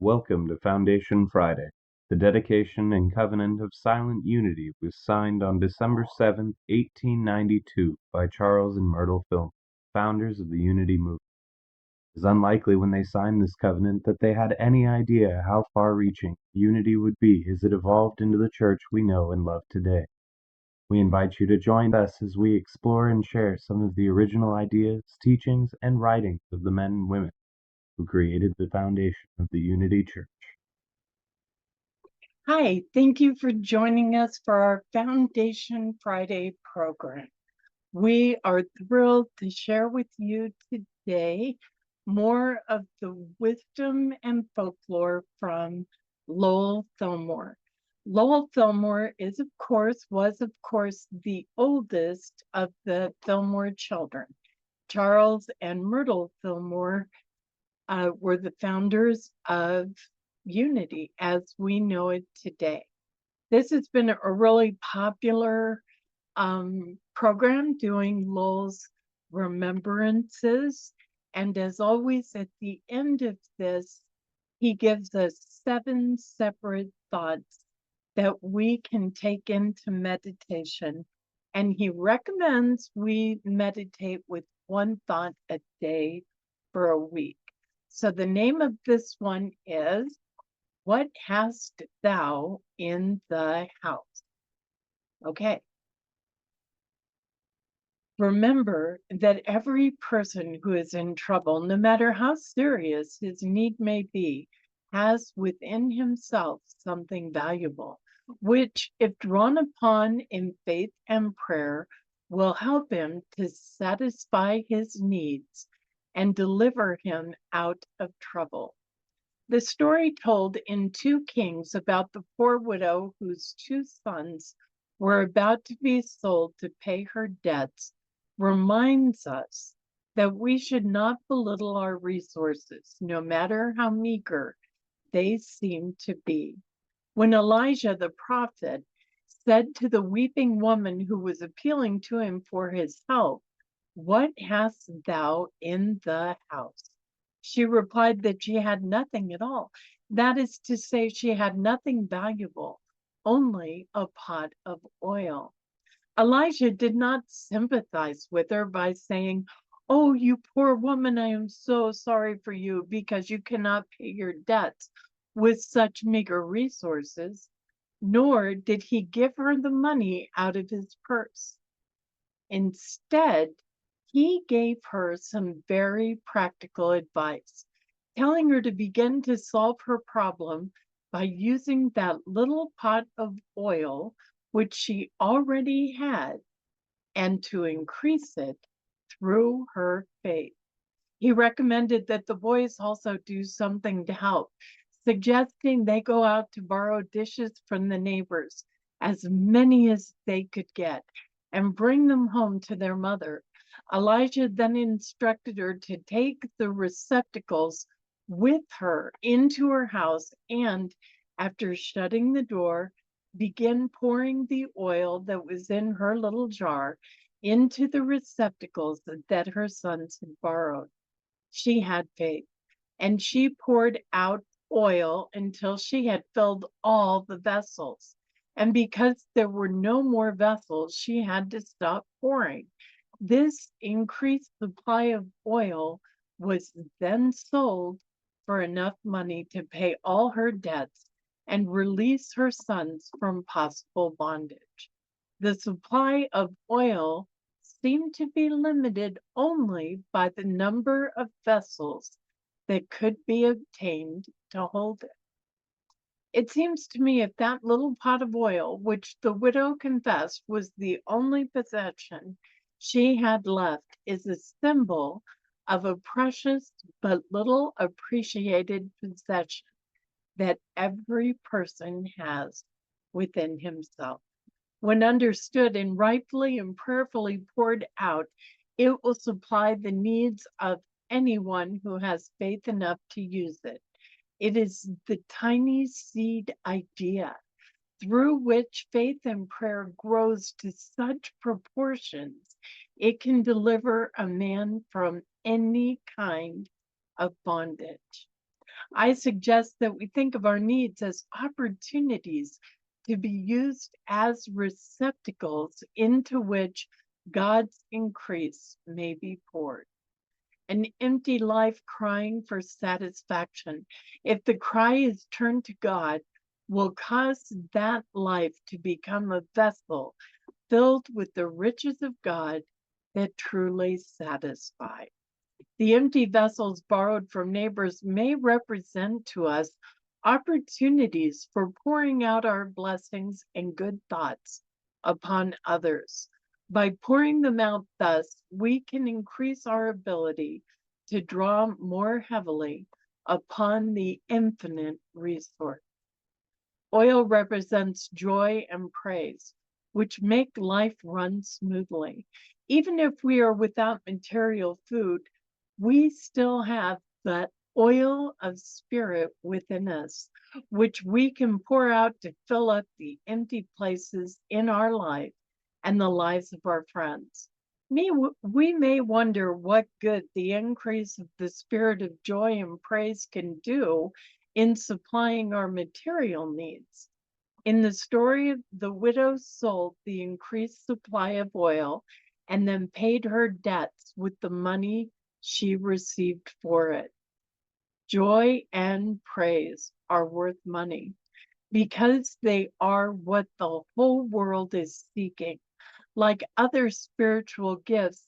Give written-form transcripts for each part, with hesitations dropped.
Welcome to Foundation Friday. The dedication and covenant of silent unity was signed on December 7th, 1892 by Charles and Myrtle Fillmore, founders of the Unity movement. It is unlikely when they signed this covenant that they had any idea how far-reaching unity would be as it evolved into the church we know and love today. We invite you to join us as we explore and share some of the original ideas, teachings, and writings of the men and women who created the foundation of the Unity Church. Hi, thank you for joining us for our Foundation Friday program. We are thrilled to share with you today more of the wisdom and folklore from Lowell Fillmore. Lowell Fillmore was of course the oldest of the Fillmore children. Charles and Myrtle Fillmore were the founders of Unity as we know it today. This has been a really popular program doing Lowell's remembrances. And as always, at the end of this, he gives us 7 separate thoughts that we can take into meditation. And he recommends we meditate with 1 thought a day for a week. So the name of this one is, "What hast thou in the house?" Okay. Remember that every person who is in trouble, no matter how serious his need may be, has within himself something valuable, which, if drawn upon in faith and prayer, will help him to satisfy his needs and deliver him out of trouble. The story told in 2 Kings about the poor widow whose 2 sons were about to be sold to pay her debts reminds us that we should not belittle our resources, no matter how meager they seem to be. When Elijah the prophet said to the weeping woman who was appealing to him for his help, "What hast thou in the house?" she replied that she had nothing at all. That is to say, she had nothing valuable, only a pot of oil. Elijah did not sympathize with her by saying, "Oh, you poor woman, I am so sorry for you because you cannot pay your debts with such meager resources." Nor did he give her the money out of his purse. Instead, he gave her some very practical advice, telling her to begin to solve her problem by using that little pot of oil which she already had, and to increase it through her faith. He recommended that the boys also do something to help, suggesting they go out to borrow dishes from the neighbors, as many as they could get, and bring them home to their mother. Elijah then instructed her to take the receptacles with her into her house and, after shutting the door, begin pouring the oil that was in her little jar into the receptacles that her sons had borrowed. She had faith, and she poured out oil until she had filled all the vessels. And because there were no more vessels, she had to stop pouring. This increased supply of oil was then sold for enough money to pay all her debts and release her sons from possible bondage. The supply of oil seemed to be limited only by the number of vessels that could be obtained to hold it. It seems to me if that little pot of oil, which the widow confessed was the only possession she had left, is a symbol of a precious but little appreciated possession that every person has within himself. When understood and rightfully and prayerfully poured out, it will supply the needs of anyone who has faith enough to use it. It is the tiny seed idea through which faith and prayer grows to such proportions it can deliver a man from any kind of bondage. I suggest that we think of our needs as opportunities to be used as receptacles into which God's increase may be poured. An empty life crying for satisfaction, if the cry is turned to God, will cause that life to become a vessel filled with the riches of God that truly satisfy. The empty vessels borrowed from neighbors may represent to us opportunities for pouring out our blessings and good thoughts upon others. By pouring them out thus, we can increase our ability to draw more heavily upon the infinite resource. Oil represents joy and praise, which make life run smoothly. Even if we are without material food, we still have that oil of spirit within us, which we can pour out to fill up the empty places in our life and the lives of our friends. We may wonder what good the increase of the spirit of joy and praise can do in supplying our material needs. In the story, the widow sold the increased supply of oil and then paid her debts with the money she received for it. Joy and praise are worth money because they are what the whole world is seeking. Like other spiritual gifts,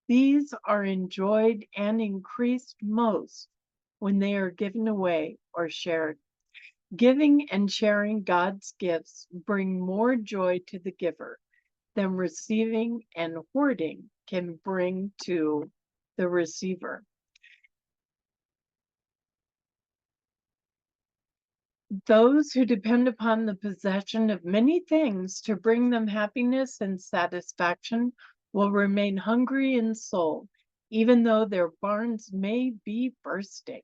these are enjoyed and increased most when they are given away or shared. Giving and sharing God's gifts bring more joy to the giver than receiving and hoarding can bring to the receiver. Those who depend upon the possession of many things to bring them happiness and satisfaction will remain hungry in soul, even though their barns may be bursting,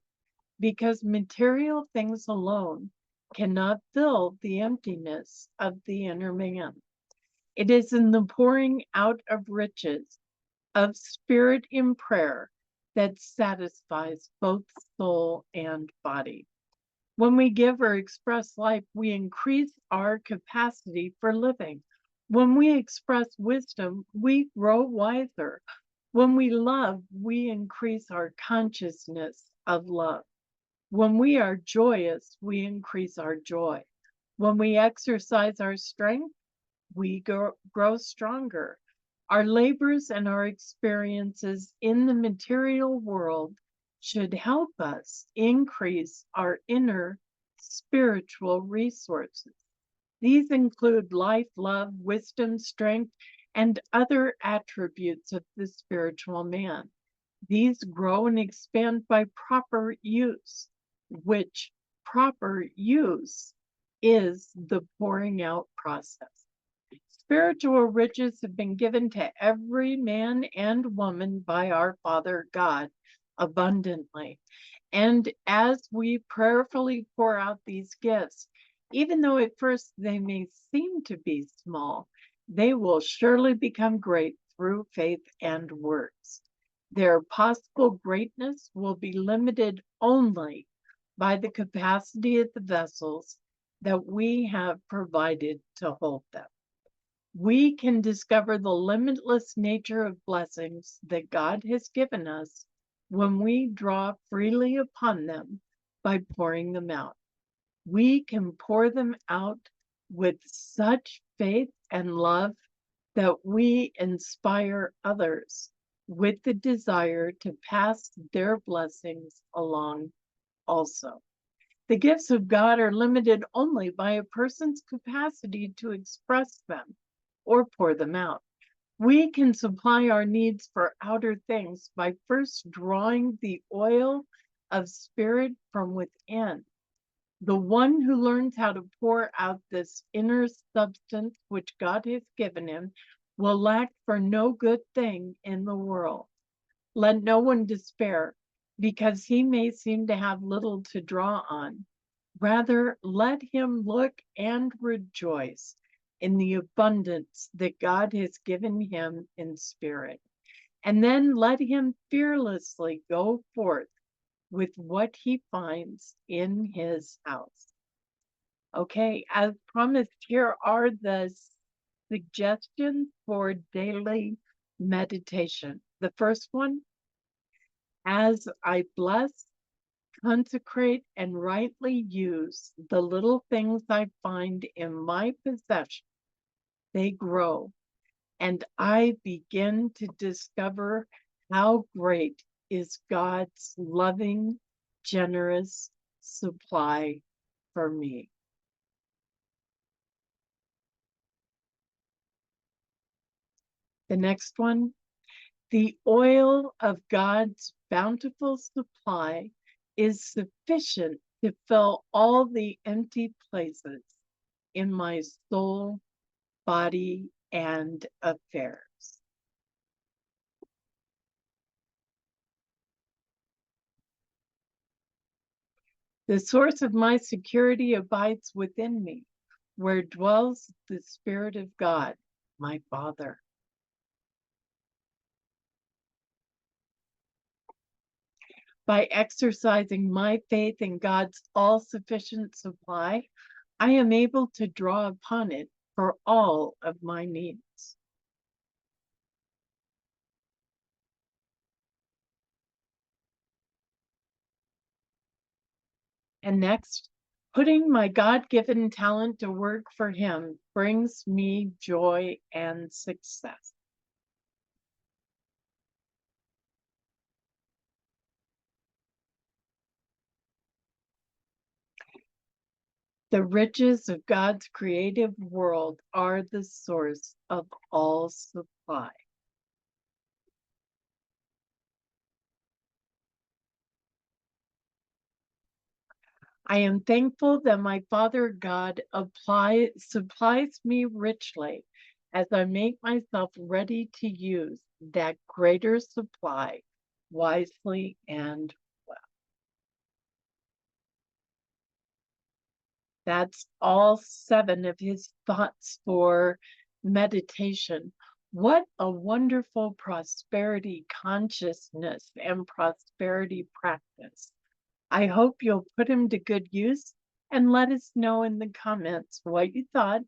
because material things alone cannot fill the emptiness of the inner man. It is in the pouring out of riches, of spirit in prayer, that satisfies both soul and body. When we give or express life, we increase our capacity for living. When we express wisdom, we grow wiser. When we love, we increase our consciousness of love. When we are joyous, we increase our joy. When we exercise our strength, we grow stronger. Our labors and our experiences in the material world should help us increase our inner spiritual resources. These include life, love, wisdom, strength, and other attributes of the spiritual man. These grow and expand by proper use, which proper use is the pouring out process. Spiritual riches have been given to every man and woman by our Father God abundantly. And as we prayerfully pour out these gifts, even though at first they may seem to be small, they will surely become great through faith and works. Their possible greatness will be limited only by the capacity of the vessels that we have provided to hold them. We can discover the limitless nature of blessings that God has given us when we draw freely upon them by pouring them out. We can pour them out with such faith and love that we inspire others with the desire to pass their blessings along also. The gifts of God are limited only by a person's capacity to express them or pour them out. We can supply our needs for outer things by first drawing the oil of spirit from within. The one who learns how to pour out this inner substance which God has given him will lack for no good thing in the world. Let no one despair because he may seem to have little to draw on. Rather, let him look and rejoice in the abundance that God has given him in spirit. And then let him fearlessly go forth with what he finds in his house. Okay, as promised, here are the suggestions for daily meditation. The first one, as I bless, consecrate, and rightly use the little things I find in my possession, they grow, and I begin to discover how great is God's loving, generous supply for me. The next one, the oil of God's bountiful supply is sufficient to fill all the empty places in my soul, body, and affairs. The source of my security abides within me, where dwells the Spirit of God, my Father. By exercising my faith in God's all-sufficient supply, I am able to draw upon it for all of my needs. And next, putting my God-given talent to work for Him brings me joy and success. The riches of God's creative world are the source of all supply. I am thankful that my Father God supplies me richly as I make myself ready to use that greater supply wisely and well. That's all 7 of his thoughts for meditation. What a wonderful prosperity consciousness and prosperity practice. I hope you'll put them to good use and let us know in the comments what you thought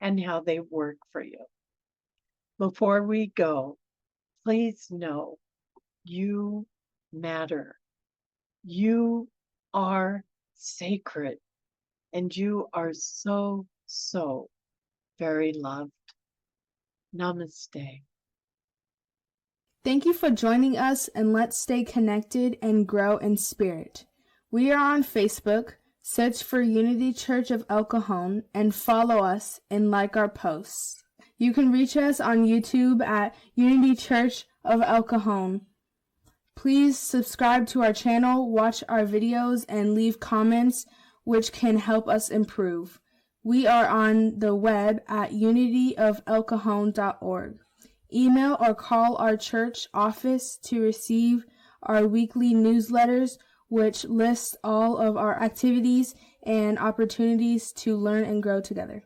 and how they work for you. Before we go, please know you matter. You are sacred, and you are so, so very loved. Namaste. Thank you for joining us, and let's stay connected and grow in spirit. We are on Facebook. Search for Unity Church of El Cajon and follow us and like our posts. You can reach us on YouTube at Unity Church of El Cajon. Please subscribe to our channel, watch our videos, and leave comments which can help us improve. We are on the web at unityofelcajon.org. Email or call our church office to receive our weekly newsletters, which lists all of our activities and opportunities to learn and grow together.